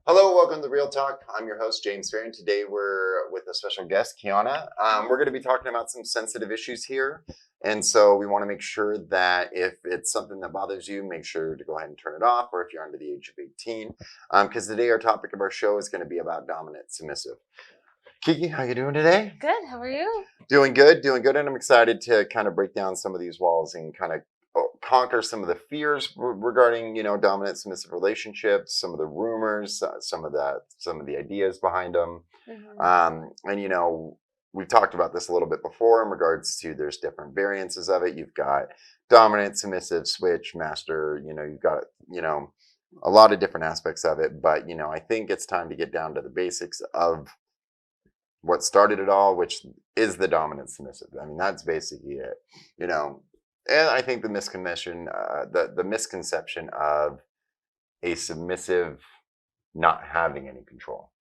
Hello, welcome to Real Talk. I'm your host, James Fair, and today we're with a special guest, Kiana. We're going to be talking about some sensitive issues here. And so we want to make sure that if it's something that bothers you, make sure to go ahead and turn it off, or if you're under the age of 18. Because today our topic of our show is going to be about dominant submissive. Kiki, how you doing today? Good. How are you? Doing good, and I'm excited to kind of break down some of these walls and kind of conquer some of the fears regarding dominant submissive relationships, some of the rumors, some of the ideas behind them. And we've talked about this a little bit before in regards to there's different variances of it. You've got dominant, submissive, switch, master. You've got a lot of different aspects of it, but I think it's time to get down to the basics of what started it all, which is the dominant submissive. I mean, that's basically it. And I think the misconception of a submissive not having any control.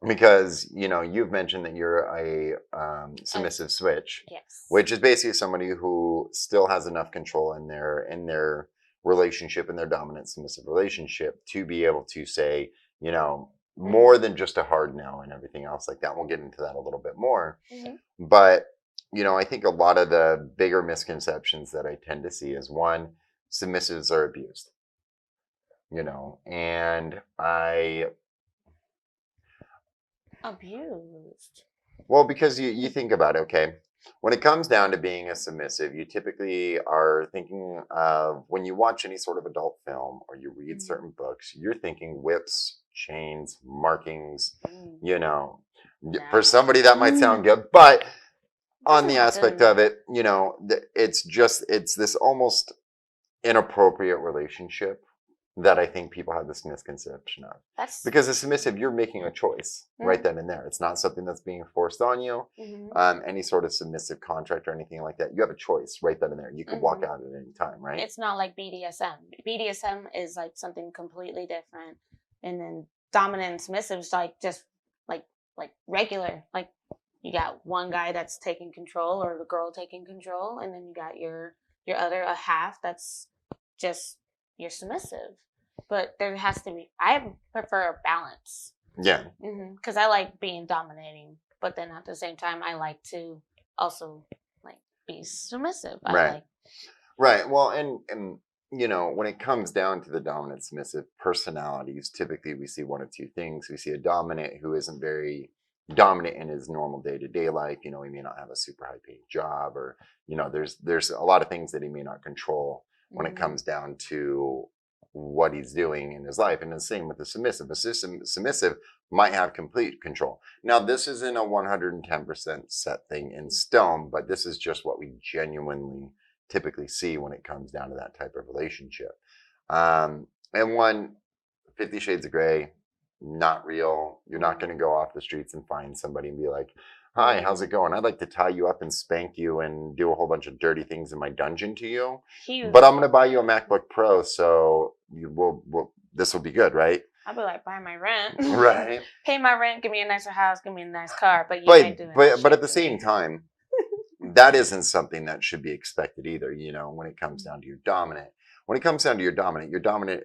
Because you've mentioned that you're a submissive switch, Yes. which is basically somebody who still has enough control in their relationship, in their dominant submissive relationship, to be able to say, more than just a hard no and everything else like that. We'll get into that a little bit more. But, I think a lot of the bigger misconceptions that I tend to see is, one, submissives are abused. And Abused. Well, because you think about it, okay? When it comes down to being a submissive, you typically are thinking of, when you watch any sort of adult film or you read certain books, you're thinking whips, chains, markings, For somebody that might sound good, but on the aspect of it, it's this almost inappropriate relationship that I think people have this misconception of. Because a submissive, you're making a choice right then and there. It's not something that's being forced on you. Any sort of submissive contract or anything like that, you have a choice right then and there. You can walk out at any time, right? It's not like BDSM. BDSM is like something completely different, and then dominant and submissive is like just like regular. Like you got one guy that's taking control, or the girl taking control, and then you got your other half that's just you're submissive. But there has to be, I prefer a balance. Yeah. Because I like being dominating, but then at the same time I like to also like be submissive. Right. Well, and when it comes down to the dominant submissive personalities, typically we see one of two things. We see a dominant who isn't very dominant in his normal day-to-day life. He may not have a super high paying job, or there's a lot of things that he may not control when it comes down to what he's doing in his life. And the same with the submissive. A submissive might have complete control. Now, this isn't a 110% set thing in stone, but this is just what we genuinely typically see when it comes down to that type of relationship. And 50 Shades of Grey, not real. You're not going to go off the streets and find somebody and be like, "Hi, how's it going? I'd like to tie you up and spank you and do a whole bunch of dirty things in my dungeon to you. But I'm going to buy you a MacBook Pro, so this will be good, right?" I'll be like, buy my rent. Right. Pay my rent, give me a nicer house, give me a nice car, but you ain't doing that. But at the same time, that isn't something that should be expected either, when it comes down to your dominant. When it comes down to your dominant,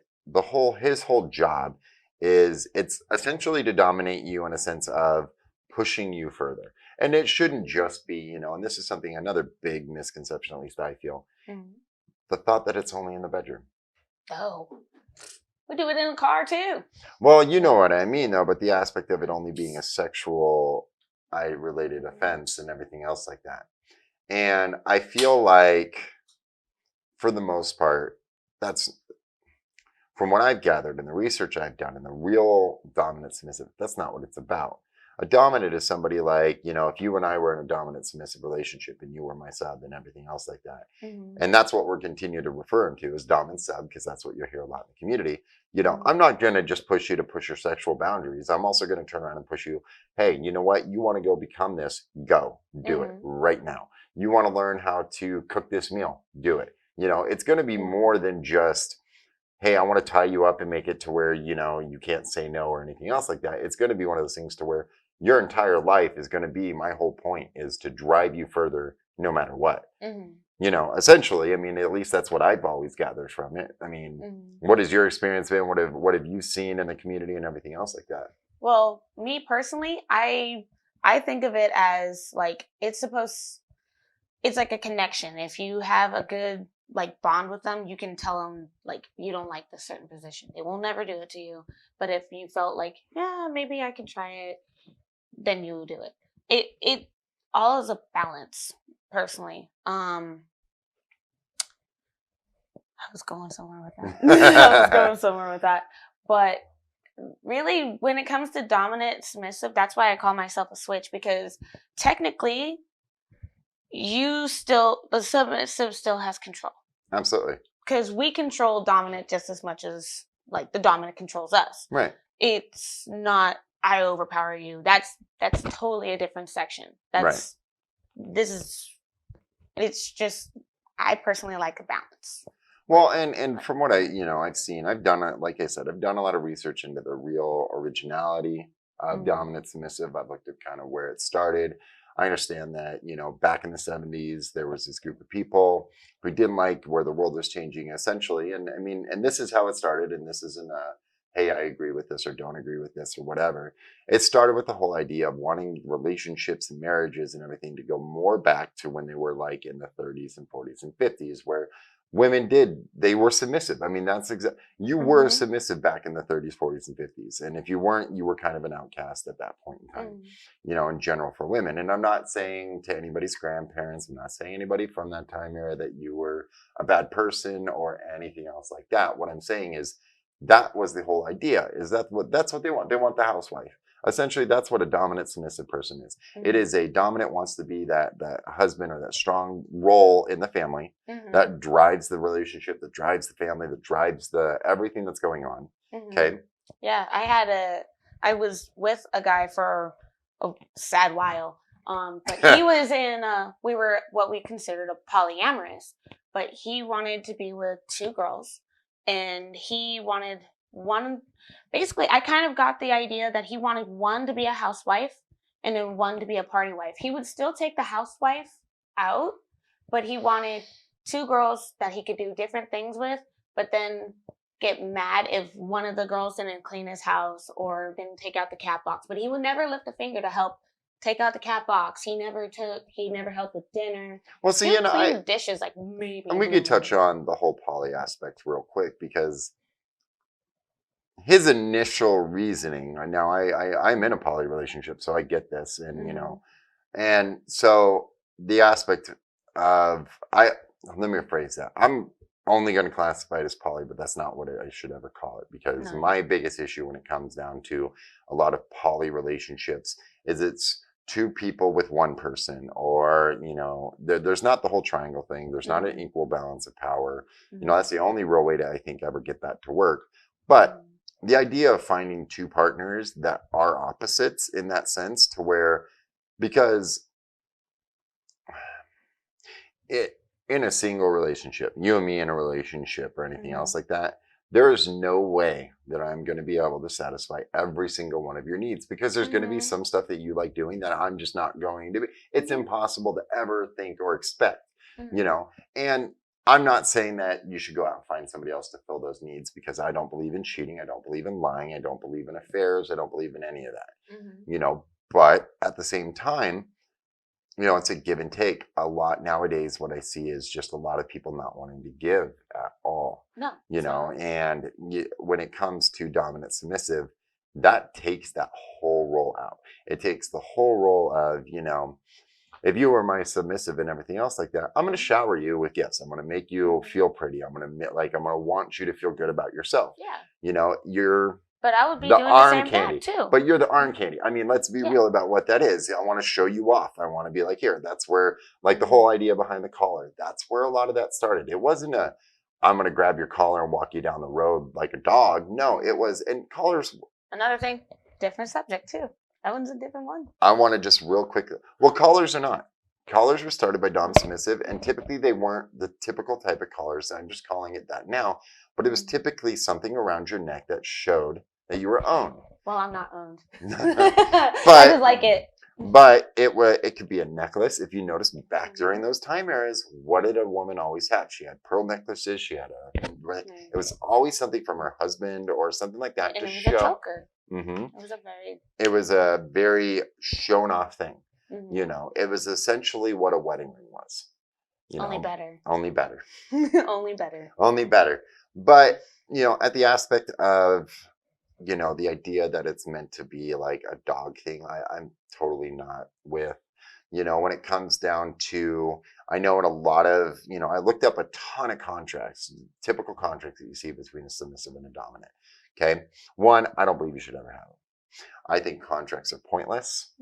his whole job is, it's essentially to dominate you in a sense of pushing you further. And it shouldn't just be, and this is another big misconception, at least I feel, the thought that it's only in the bedroom. Oh, we do it in the car too. Well, you know what I mean, though, but the aspect of it only being a sexual related offense and everything else like that. And I feel like, for the most part, that's, from what I've gathered and the research I've done, and the real dominant submissive, that's not what it's about. A dominant is somebody like, if you and I were in a dominant submissive relationship and you were my sub and everything else like that. And that's what we're continuing to refer to as dominant sub, because that's what you'll hear a lot in the community. I'm not going to just push you to push your sexual boundaries. I'm also going to turn around and push you. Hey, you know what? You want to go become this? Go do it right now. You want to learn how to cook this meal? Do it. It's going to be more than just, hey, I want to tie you up and make it to where, you can't say no or anything else like that. It's going to be one of those things to where your entire life is going to be, my whole point is to drive you further no matter what. Essentially, I mean, at least that's what I've always gathered from it. I mean, Mhm. what has your experience been? What have you seen in the community and everything else like that? Well, me personally, I think of it as like it's like a connection. If you have a good like bond with them, you can tell them like you don't like the certain position. They will never do it to you. But if you felt like, yeah, maybe I can try it, then you do it. It all is a balance, personally. I was going somewhere with that. I was going somewhere with that. But really, when it comes to dominant submissive, that's why I call myself a switch, because technically the submissive still has control, Absolutely. because we control dominant just as much as like the dominant controls us. Right. It's not I overpower you. That's totally a different section. Right. This is it's just I personally like a balance. Well, and from what I've seen, I've done it. Like I said, I've done a lot of research into the real originality of Mm-hmm. dominant submissive. I've looked at kind of where it started. I understand that back in the '70s there was this group of people who didn't like where the world was changing, essentially. And I mean, and this is how it started. And this isn't a hey, I agree with this or don't agree with this or whatever. It started with the whole idea of wanting relationships and marriages and everything to go more back to when they were like in the 30s and 40s and 50s, where they were submissive. I mean, that's you were Mm-hmm. submissive back in the 30s, 40s, and 50s. And if you weren't, you were kind of an outcast at that point in time, Mm-hmm. in general for women. And I'm not saying to anybody's grandparents, I'm not saying anybody from that time era that you were a bad person or anything else like that. What I'm saying is that was the whole idea, is that's what they want. They want the housewife. Essentially, that's what a dominant submissive person is. It Mm-hmm. is a dominant wants to be that husband or that strong role in the family Mm-hmm. that drives the relationship, that drives the family, that drives the everything that's going on. Mm-hmm. Okay. Yeah, I was with a guy for a sad while. But he was in we were what we considered a polyamorous, but he wanted to be with two girls, and he wanted one. Basically, I kind of got the idea that he wanted one to be a housewife and then one to be a party wife. He would still take the housewife out, but he wanted two girls that he could do different things with, but then get mad if one of the girls didn't clean his house or didn't take out the cat box. But he would never lift a finger to help take out the cat box. He never helped with dinner. Well, He see, would clean the dishes like maybe and a we blue could touch moon. on the whole poly aspect real quick because his initial reasoning. Now, I'm in a poly relationship, so I get this, and Mm-hmm. and so the aspect of I let me rephrase that. I'm only going to classify it as poly, but that's not what I should ever call it, because No, my yeah. biggest issue when it comes down to a lot of poly relationships is it's two people with one person, or there's not the whole triangle thing. There's not an Mm-hmm. equal balance of power. Mm-hmm. That's the only real way to, I think, ever get that to work. But the idea of finding two partners that are opposites in that sense, to where, because it in a single relationship, you and me in a relationship or anything Mm-hmm. else like that, there is no way that I'm going to be able to satisfy every single one of your needs, because there's going to be Mm-hmm. some stuff that you like doing that I'm just not going to be. It's Mm-hmm. impossible to ever think or expect, you Mm-hmm. know. And I'm not saying that you should go out and find somebody else to fill those needs, because I don't believe in cheating. I don't believe in lying. I don't believe in affairs. I don't believe in any of that, Mm-hmm. you know. But at the same time, it's a give and take. A lot nowadays, what I see is just a lot of people not wanting to give at all, No, it's not. and when it comes to dominant submissive, that takes that whole role out. It takes the whole role of, if you were my submissive and everything else like that, I'm going to Mm-hmm. shower you with gifts. I'm going to make you Mm-hmm. feel pretty. I'm going to want you to feel good about yourself. Yeah, You're but I would be the doing the arm same back candy, too. but you're the arm candy. I mean, let's be Yeah. real about what that is. I want to show you off. I want to be like, here, that's where, like, the Mm-hmm. whole idea behind the collar, that's where a lot of that started. It wasn't I'm going to grab your collar and walk you down the road like a dog. No, it Mm-hmm. was, and collars, Another thing, different subject too. That one's a different one. I want to just real quick, well, collars are not. Collars were started by Dom Submissive, and typically they weren't the typical type of collars. I'm just calling it that now, but it was Mm-hmm. typically something around your neck that showed that you were owned. Well, I'm not owned. I But just like it. But it could be a necklace. If you notice back during those time eras, what did a woman always have? She had pearl necklaces. She had it was always something from her husband or something like that And to it was a show. choker. Hmm. It was a very. It was a very shown off thing. Mm-hmm. It was essentially what a wedding ring was. Only better. Only better. Only better. Only better. But, at the aspect of, the idea that it's meant to be like a dog thing, I'm totally not with. When it comes down to, I know in a lot of, I looked up a ton of contracts, typical contracts that you see between a submissive and a dominant. Okay. One, I don't believe you should ever have them. I think contracts are pointless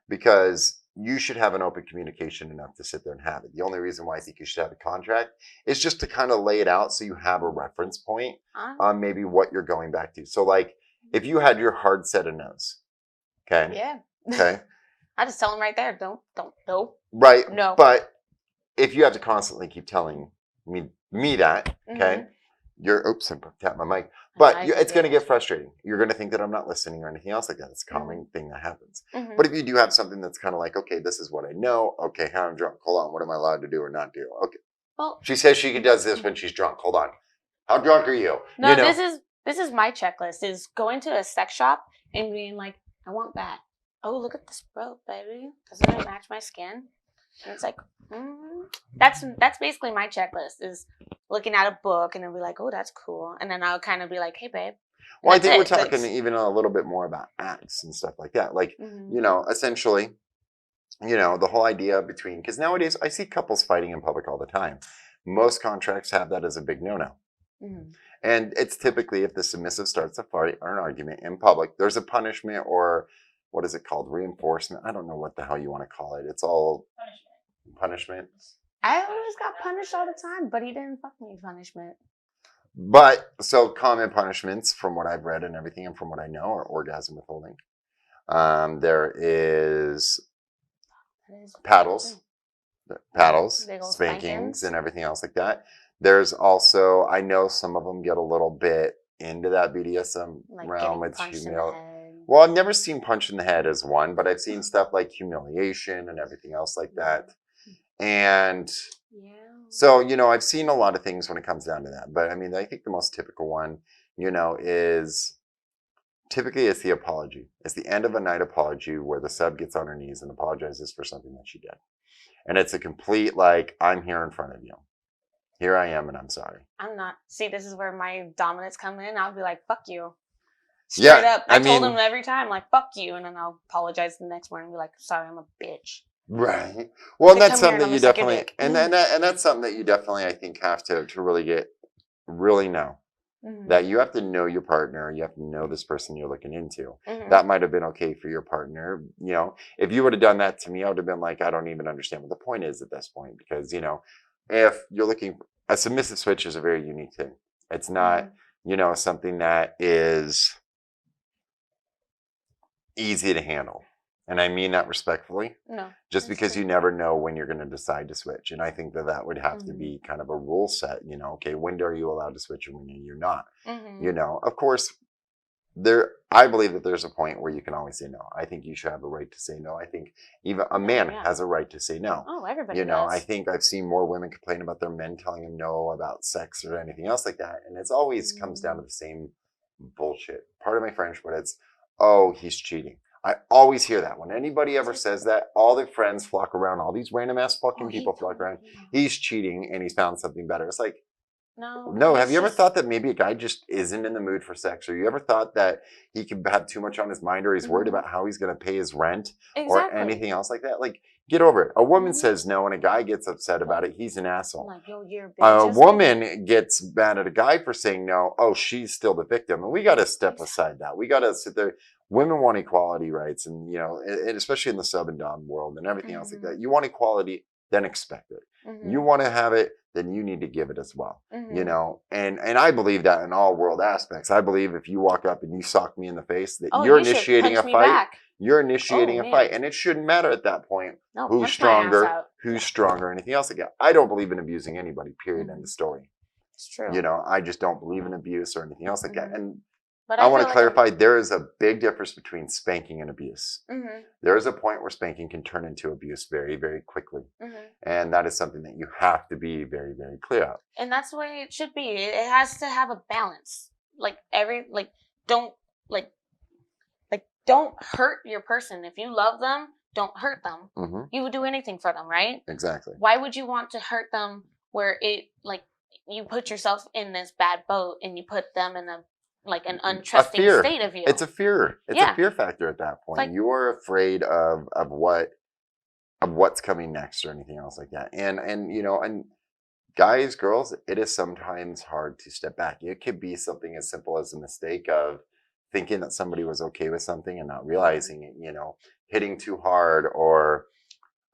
because you should have an open communication enough to sit there and have it. The only reason why I think you should have a contract is just to kind of lay it out so you have a reference point on maybe what you're going back to. So, like, if you had your hard set of no's, okay? Yeah. Okay. I just tell them right there, don't, no. Right. No. But if you have to constantly keep telling me that, okay, oops, I tapped my mic. But it's going to get frustrating. You're going to think that I'm not listening or anything else like that. It's a common thing that happens. But if you do have something that's kind of like, okay, this is what I know. Okay, how I'm drunk. Hold on. What am I allowed to do or not do? Okay. Well, she says she does this when she's drunk. Hold on. How drunk are you? No, this is my checklist. Is going to a sex shop and being like, I want that. Oh, look at this rope, baby. Doesn't it match my skin? And it's like, that's basically my checklist. Is looking at a book and then be like, oh, that's cool. And then I'll kind of be like, hey, babe. Well, I think we're talking even a little bit more about acts and stuff like that. Like, essentially, the whole idea between, because nowadays I see couples fighting in public all the time. Most contracts have that as a big no-no. And it's typically if the submissive starts a fight or an argument in public, there's a punishment or what is it called? Reinforcement. I don't know what the hell you want to call it. It's all punishment. I always got punished all the time, but he didn't fuck me punishment. But so common punishments from what I've read and everything and from what I know are orgasm withholding. There is paddles, spankings, and everything else like that. There's also, I know some of them get a little bit into that BDSM realm. It's humiliation. Well, I've never seen punch in the head as one, but I've seen stuff like humiliation and everything else like that. And so, I've seen a lot of things when it comes down to that. But I mean, I think the most typical one, is typically it's the apology. It's the end of a night apology where the sub gets on her knees and apologizes for something that she did. And it's a complete, like, I'm here in front of you. Here I am and I'm sorry. I'm not. See, this is where my dominance come in. I'll be like, fuck you. Straight up. I told him every time, like, fuck you. And then I'll apologize the next morning and be like, sorry, I'm a bitch. Right. Well, and that's something that you definitely, and that's something that you definitely, I think, have to really know. That you have to know your partner. You have to know this person you're looking into. That might have been okay for your partner. If you would have done that to me, I would have been like, I don't even understand what the point is at this point. Because, if you're looking, a submissive switch is a very unique thing. It's not, something that is easy to handle. And I mean that respectfully. No. Just because you never know when you're going to decide to switch. And I think that would have to be kind of a rule set, okay, when are you allowed to switch and when you're not? Of course, I believe that there's a point where you can always say no. I think you should have a right to say no. I think even a man has a right to say no. Oh, everybody does. I think I've seen more women complain about their men telling them no about sex or anything else like that. And it's always comes down to the same bullshit. Pardon my French, but it's, oh, he's cheating. I always hear that. When anybody ever says that, all their friends flock around. All these random ass fucking people flock around. He's cheating and he's found something better. It's like, no. Have you ever thought that maybe a guy just isn't in the mood for sex? Or you ever thought that he could have too much on his mind or he's worried about how he's going to pay his rent or anything else like that? Like, get over it. A woman says no and a guy gets upset about it. He's an asshole. Like, yo, you're a bitch. A woman gets mad at a guy for saying no. Oh, she's still the victim. And we got to step aside that. We got to sit there. Women want equality rights. And, and especially in the sub and dom world and everything else like that. You want equality, then expect it. You want to have it, then you need to give it as well. And I believe that in all world aspects. I believe if you walk up and you sock me in the face, that you're initiating a fight. You're initiating a fight. And it shouldn't matter at that point who's stronger, anything else like that. I don't believe in abusing anybody, period, end of story. It's true. I just don't believe in abuse or anything else like that. And But I I want feel to like clarify there is a big difference between spanking and abuse. Mhm. There is a point where spanking can turn into abuse very, very quickly. Mhm. And that is something that you have to be very, very clear of. And that's the way it should be. It has to have a balance. Don't like don't hurt your person. If you love them, don't hurt them. Mm-hmm. You would do anything for them, right? Exactly. Why would you want to hurt them where it like you put yourself in this bad boat and you put them in an A untrusting fear. state of you? It's a fear. It's a Yeah. fear factor at that point. Like, You are afraid of what's coming next or anything else like that. And you know, and guys, girls, it is sometimes hard to step back. It could be something as simple as a mistake of thinking that somebody was okay with something and not realizing it, you know, hitting too hard or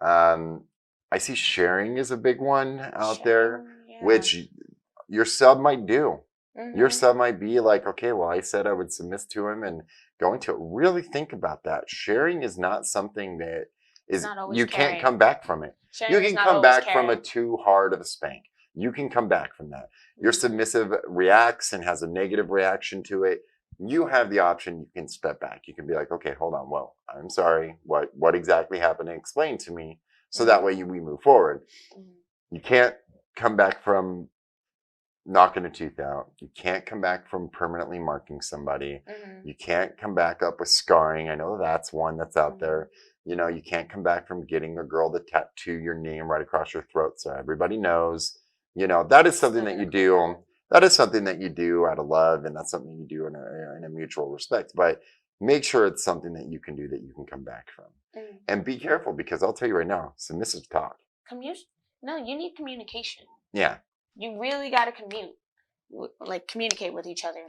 um I see sharing is a big one out there, yeah. which your sub might do. Your Mhm. sub might be like, okay, well, I said I would submit to him and go into it. Really think about that. Sharing is not something that It's is, not always you can't caring. come back from it. You Sharing is can not come always back from a caring. too hard of a spank. You can come back from that. Your Mhm. submissive reacts and has a negative reaction to it. You have the option, you can step back. You can be like, okay, hold on. Well, I'm sorry. What exactly happened? Explain to me. So that way we move forward. Mhm. You can't come back from knocking a tooth out. You can't come back from permanently marking somebody. Mhm. You can't come back up with scarring. I know that's one that's out Mhm. there. You know, you can't come back from getting a girl to tattoo your name right across your throat so everybody knows. You know, that is something that you do. That is something that you do out of love, and that's something you do in a mutual respect. But make sure it's something that you can do that you can come back from. Mhm. And be careful because I'll tell you right now, submissive talk. No, you need communication. Yeah. You really got to communicate with each other.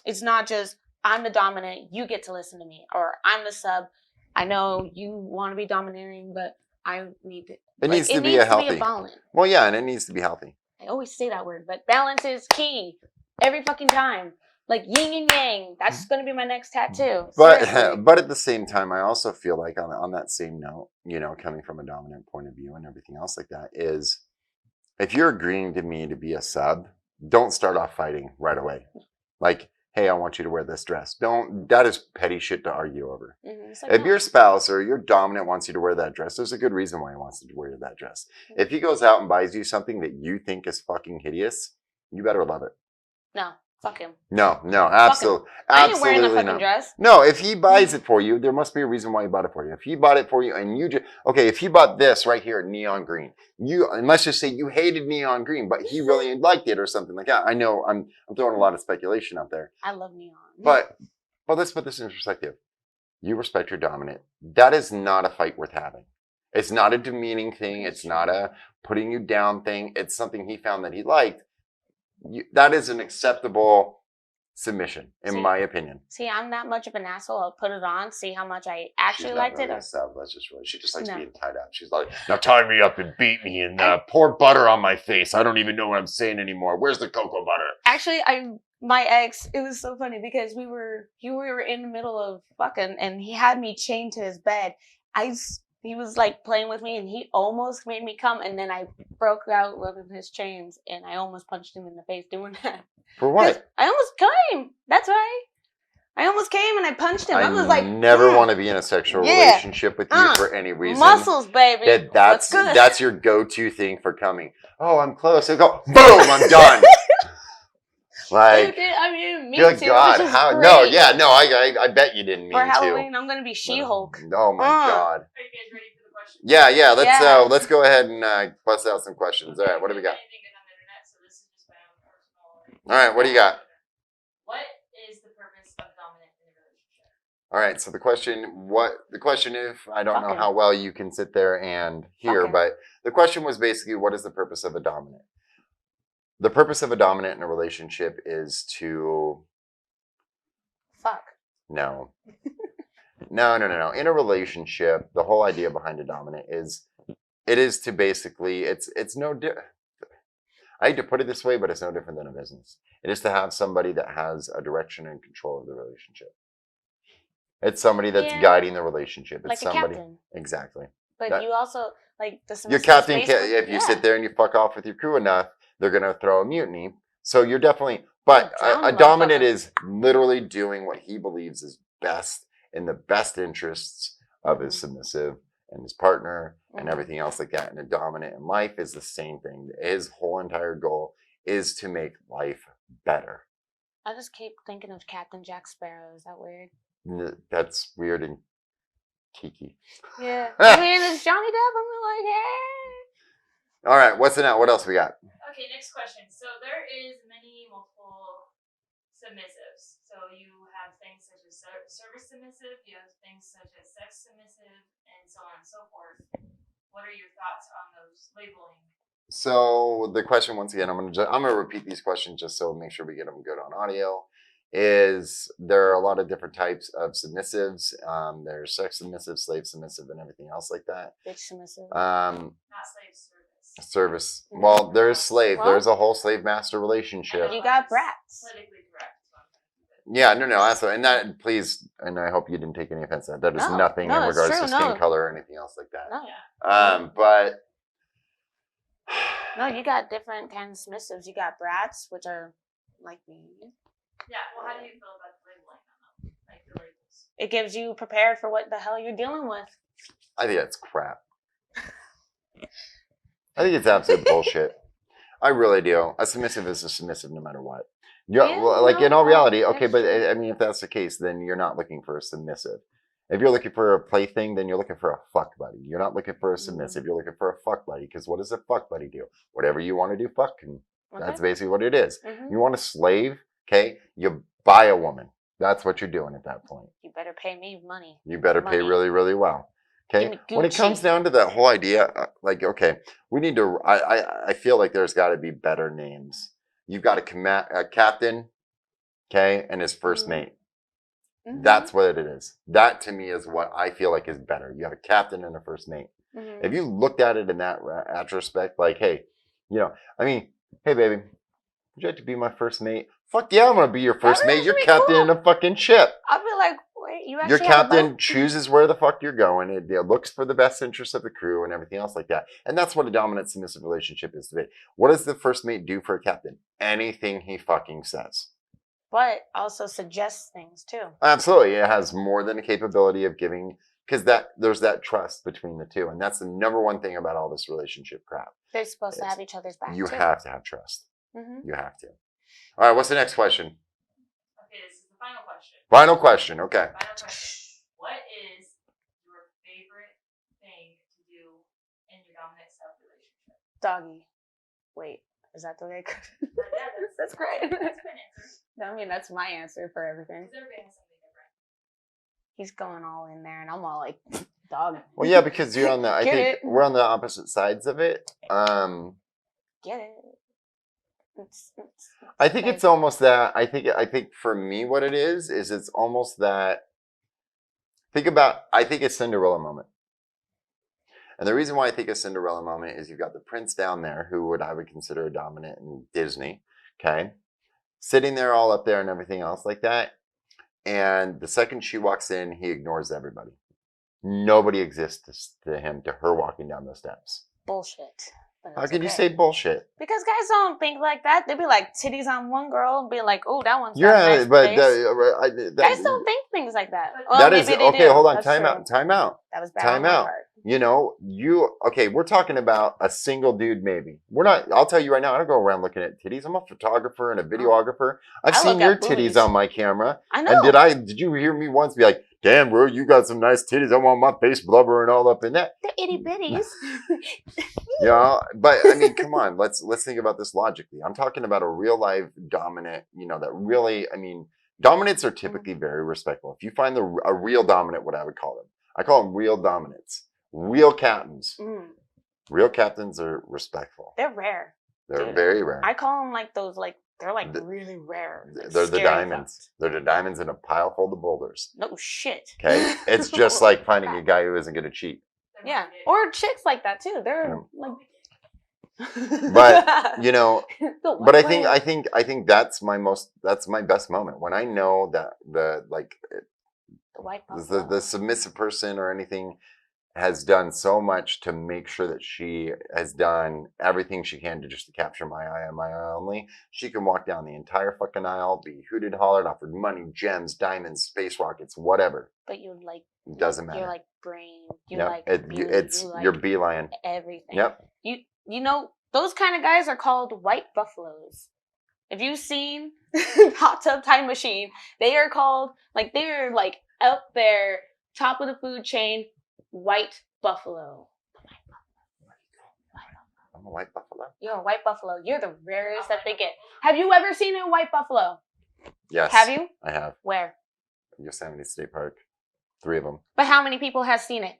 It's not just I'm the dominant, you get to listen to me, or I'm the sub. I know you want to be domineering, but I need to. It needs It to be needs a to be a healthy. balance. Well, yeah, and it needs to be healthy. I always say that word, but balance is key every fucking time. Like yin and yang. That's gonna be my next tattoo. Seriously. But at the same time, I also feel like on that same note, you know, coming from a dominant point of view and everything else like that, is if you're agreeing to me to be a sub, don't start off fighting right away. Like, hey, I want you to wear this dress. Don't. That is petty shit to argue over. It's If no. your spouse or your dominant wants you to wear that dress, there's a good reason why he wants you to wear that dress. If he goes out and buys you something that you think is fucking hideous, you better love it. No, fuck him. No, absolutely, I ain't wearing the absolutely fucking not. dress. No, if he buys it for you, there must be a reason why he bought it for you. If he bought it for you and you just, okay, if he bought this right here, neon green, and let's just say you hated neon green, but he really liked it or something like that. I know I'm throwing a lot of speculation out there. I love neon. But let's put this in perspective. You respect your dominant. That is not a fight worth having. It's not a demeaning thing. It's not a putting you down thing. It's something he found that he liked. That is an acceptable submission, in my opinion. See, I'm that much of an asshole. I'll put it on, see how much I actually liked it. She just likes being tied up. She's like, now tie me up and beat me and pour butter on my face. I don't even know what I'm saying anymore. Where's the cocoa butter? Actually, my ex, it was so funny because we were in the middle of fucking and he had me chained to his bed. He was like playing with me and he almost made me come, and then I broke out one of his chains and I almost punched him in the face doing that. For what? I almost came. That's right. I almost came and I punched him. I was like, never want to be in a sexual relationship with you for any reason. Muscles, baby. That's your go-to thing for coming. Oh, I'm close. I go, boom, I'm done. Like, I mean, me good too. God, how? Great. No, yeah, no, I bet you didn't mean for to. Halloween, I'm gonna be She-Hulk. Oh my God. Are you guys ready for the question? Yeah. Let's go ahead and bust out some questions. All right, what do we got? All right, what do you got? What is the purpose of dominant in a relationship? All right, so the question if I don't know how well you can sit there and hear, but the question was basically, what is the purpose of a dominant? The purpose of a dominant in a relationship is to fuck. No. No. In a relationship, the whole idea behind a dominant is to basically it's no I hate to put it this way, but it's no different than a business. It is to have somebody that has a direction and control of the relationship. It's somebody that's guiding the relationship. It's like somebody, a captain. Exactly. But you also like the your captain. If you sit there and you fuck off with your crew enough, they're gonna throw a mutiny. So you're definitely, but Drown a the dominant motherfucker. is literally doing what he believes is best in the best interests of his submissive and his partner and everything else like that. And a dominant in life is the same thing. His whole entire goal is to make life better. I just keep thinking of Captain Jack Sparrow. Is that weird? That's weird and kiki. Yeah. I mean, it's Johnny Depp. I'm like, hey. All right, what's the now? What else we got? Okay, next question. So there is multiple submissives. So you have things such as service submissive, you have things such as sex submissive, and so on and so forth. What are your thoughts on those labeling? So the question once again, I'm gonna repeat these questions just so make sure we get them good on audio. Is there are a lot of different types of submissives? There's sex submissive, slave submissive, and everything else like that. Bitch submissive. Not slave service. Service. Well, there's slave. Well, there's a whole slave master relationship. You got brats. Politically correct. Yeah, no, that's and that. Please, and I hope you didn't take any offense to that. That is No, nothing no, in it's regards true, to skin no. color or anything else like that. No. But No, you got different kinds of submissives. You got brats, which are like me. Yeah, well, how do you feel about the labeling on them? Like the labels? It gives you prepared for what the hell you're dealing with. I think that's crap. I think it's absolute bullshit. I really do. A submissive is a submissive no matter what. Yeah, Well, like in all no, reality, okay, that's but true. I mean, if that's the case, then you're not looking for a submissive. If you're looking for a plaything, then you're looking for a fuck buddy. You're not looking for a submissive. You're looking for a fuck buddy. Because what does a fuck buddy do? Whatever you want to do, fucking. That's basically what it is. You want a slave, okay? You buy a woman. That's what you're doing at that point. You better pay me money. You better pay Money. really, really well. Give Okay. me When it comes Gucci. down to that whole idea, like, okay, we need to. I feel like there's got to be better names. You've got a captain, okay, and his first mate. That's what it is. That to me is what I feel like is better. You have a captain and a first mate. If you looked at it in that retrospect, like, hey, I mean, hey, baby, would you like to be my first mate? Fuck yeah, I'm gonna be your first mate. You're captain in a fucking ship. I'll be like, wait, you actually Your have a captain boat? chooses where the fuck you're going. It looks for the best interest of the crew and everything else like that. And that's what a dominant submissive relationship is today. What does the first mate do for a captain? Anything he fucking says. But also suggests things too. Absolutely. It has more than a capability of giving, because there's that trust between the two. And that's the number one thing about all this relationship crap. They're supposed to have each other's back You too. have to have trust. You have to. All right, what's the next question? Okay, this is the final question. Final question. Okay. Final question. What is your favorite thing to do in your dominant self relationship? Doggy. Wait, is that the right? Yeah, That's great. That's a good answer. I mean, that's my answer for everything. Because everybody has something different. He's going all in there, and I'm all like, dog. Well, yeah, because you're on the. I Get think it. we're on the opposite sides of it. Get it? I think it's almost that. I think for me, what it is it's almost that. I think it's Cinderella moment. And the reason why I think a Cinderella moment is you've got the prince down there, who I would consider a dominant in Disney, okay? Sitting there all up there and everything else like that. And the second she walks in, he ignores everybody. Nobody exists to him, to her walking down the steps. Bullshit. How can you say bullshit? Because guys don't think like that. They'd be like titties on one girl and be like, "Oh, that one's got Yeah, nice but face." Guys don't think things like that. Well, that is maybe they okay. do. Hold on, That's time true. out. Time out. That was bad Time on my out. part. Okay, we're talking about a single dude, maybe. We're not, I'll tell you right now, I don't go around looking at titties. I'm a photographer and a videographer. I've I seen look your at titties booties. on my camera. I know. And did you hear me once be like, damn, bro, you got some nice titties. I want my face blubbering all up in that. They're itty bitties. But I mean, come on, let's think about this logically. I'm talking about a real life dominant, that really, I mean, dominants are typically very respectful. If you find a real dominant, what I would call them, I call them real dominants. Real captains. Real captains are respectful. They're rare. They're Dude, very rare. I call them like those, like, they're like really rare. Like They're the scary diamonds. fucks. They're the diamonds in a pile full of boulders. No shit. Okay? It's just like finding a guy who isn't going to cheat. Yeah. Or chicks like that too. They're like. But But I think that's my best moment when I know that the white submissive person or anything has done so much to make sure that she has done everything she can to just to capture my eye and my eye only. She can walk down the entire fucking aisle, be hooted, hollered, offered money, gems, diamonds, space rockets, whatever. But you like Doesn't you're matter. like brain. You Yep. like beauty. It's You like you're beeline. everything. Yep. You know those kind of guys are called white buffaloes. If you've seen Hot Tub Time Machine, they are called like they're like up there, top of the food chain, white buffalo. I'm a white buffalo. You're a white buffalo. You're the rarest that they get. Have you ever seen a white buffalo? Yes. Have you? I have. Where? Yosemite State Park. 3 of them. But how many people has seen it?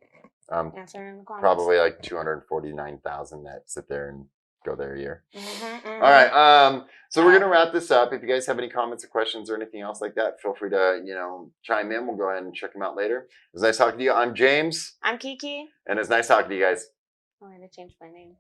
Answer in the comments. Probably like 249,000 that sit there and go there a year. Mm-hmm. All right. So we're gonna wrap this up. If you guys have any comments or questions or anything else like that, feel free to chime in. We'll go ahead and check them out later. It was nice talking to you. I'm James, I'm Kiki. and it's nice talking to you guys. Oh, I had to change my name.